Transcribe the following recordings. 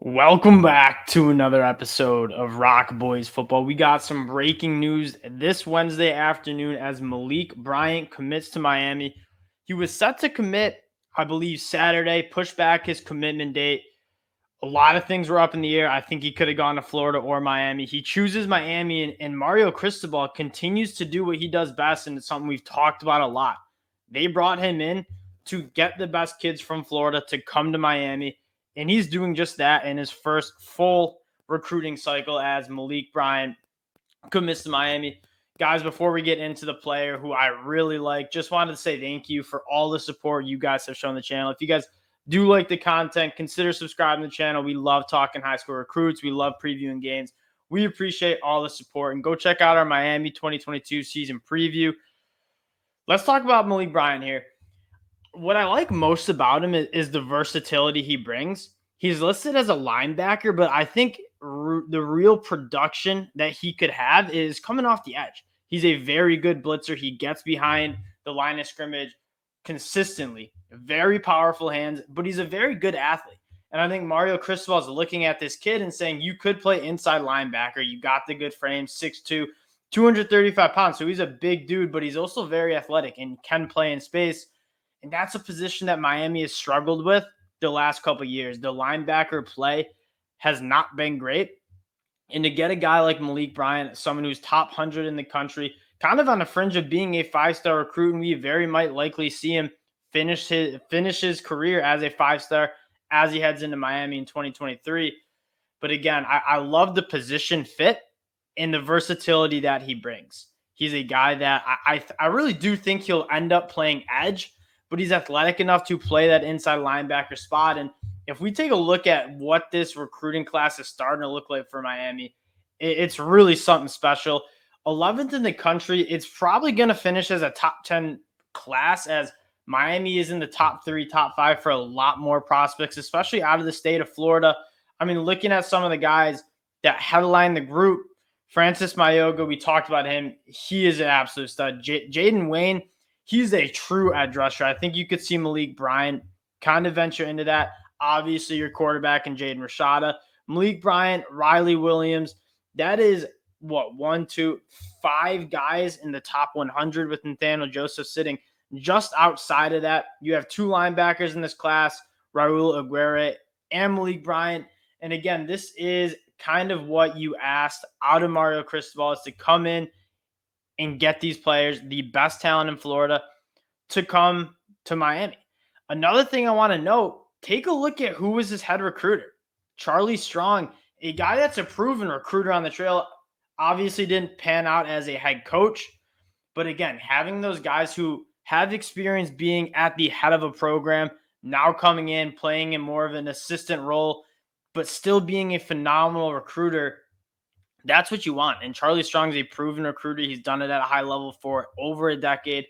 Welcome back to another episode of Rock Boys Football. We got some breaking news this Wednesday afternoon as Malik Bryant commits to Miami. He was set to commit, I believe, Saturday, pushed back his commitment date. A lot of things were up in the air. I think he could have gone to Florida or Miami. He chooses Miami, and Mario Cristobal continues to do what he does best, and it's something we've talked about a lot. They brought him in to get the best kids from Florida to come to Miami, and he's doing just that in his first full recruiting cycle as Malik Bryant commits to Miami. Guys, before we get into the player who I really like, just wanted to say thank you for all the support you guys have shown the channel. If you guys do like the content, consider subscribing to the channel. We love talking high school recruits. We love previewing games. We appreciate all the support. And go check out our Miami 2022 season preview. Let's talk about Malik Bryant here. What I like most about him is the versatility he brings. He's listed as a linebacker, but I think the real production that he could have is coming off the edge. He's a very good blitzer. He gets behind the line of scrimmage consistently. Very powerful hands, but he's a very good athlete. And I think Mario Cristobal is looking at this kid and saying, you could play inside linebacker. You got the good frame, 6'2", 235 pounds. So he's a big dude, but he's also very athletic and can play in space. And that's a position that Miami has struggled with the last couple of years. The linebacker play has not been great. And to get a guy like Malik Bryant, someone who's top 100 in the country, kind of on the fringe of being a five-star recruit, and we very might likely see him finish his career as a five-star as he heads into Miami in 2023. But again, I love the position fit and the versatility that he brings. He's a guy that I really do think he'll end up playing edge, but he's athletic enough to play that inside linebacker spot. And if we take a look at what this recruiting class is starting to look like for Miami, it's really something special. 11th in the country, it's probably going to finish as a top 10 class, as Miami is in the top 3, top 5 for a lot more prospects, especially out of the state of Florida. I mean, looking at some of the guys that headline the group, Francis Mayoga, we talked about him. He is an absolute stud. Jaden Wayne, he's a true edge rusher. I think you could see Malik Bryant kind of venture into that. Obviously, your quarterback and Jaden Rashada. Malik Bryant, Riley Williams, that is what, 1, 2, 5 guys in the top 100 with Nathaniel Joseph sitting just outside of that. You have 2 linebackers in this class, Raul Aguirre and Malik Bryant. And again, this is kind of what you asked out of Mario Cristobal, is to come in and get these players, the best talent in Florida, to come to Miami. Another thing I want to note, take a look at who was his head recruiter. Charlie Strong, a guy that's a proven recruiter on the trail, obviously didn't pan out as a head coach. But again, having those guys who have experience being at the head of a program, now coming in, playing in more of an assistant role, but still being a phenomenal recruiter, that's what you want. And Charlie Strong's a proven recruiter. He's done it at a high level for over a decade.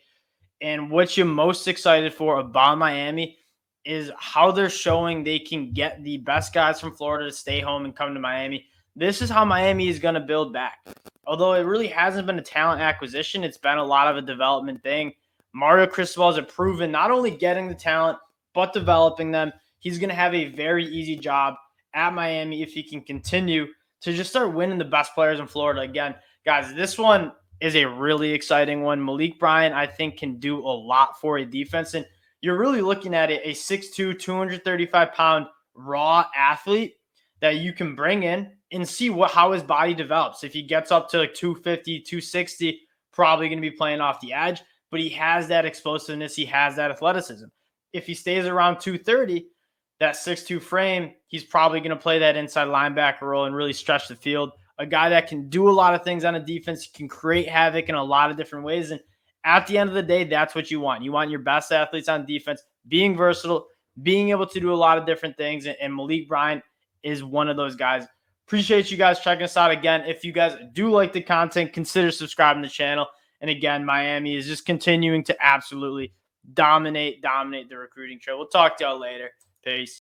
And what you're most excited for about Miami is how they're showing they can get the best guys from Florida to stay home and come to Miami. This is how Miami is going to build back. Although it really hasn't been a talent acquisition, it's been a lot of a development thing. Mario Cristobal has proven not only getting the talent, but developing them. He's going to have a very easy job at Miami if he can continue to just start winning the best players in Florida. Again, guys, this one is a really exciting one. Malik Bryant, I think, can do a lot for a defense. And you're really looking at it, a 6'2", 235-pound raw athlete that you can bring in and see how his body develops. If he gets up to like 250, 260, probably going to be playing off the edge, but he has that explosiveness. He has that athleticism. If he stays around 230, that 6'2" frame, he's probably going to play that inside linebacker role and really stretch the field. A guy that can do a lot of things on a defense, can create havoc in a lot of different ways. And at the end of the day, that's what you want. You want your best athletes on defense, being versatile, being able to do a lot of different things. And Malik Bryant is one of those guys. Appreciate you guys checking us out. Again, if you guys do like the content, consider subscribing to the channel. And again, Miami is just continuing to absolutely dominate the recruiting trail. We'll talk to y'all later. Peace.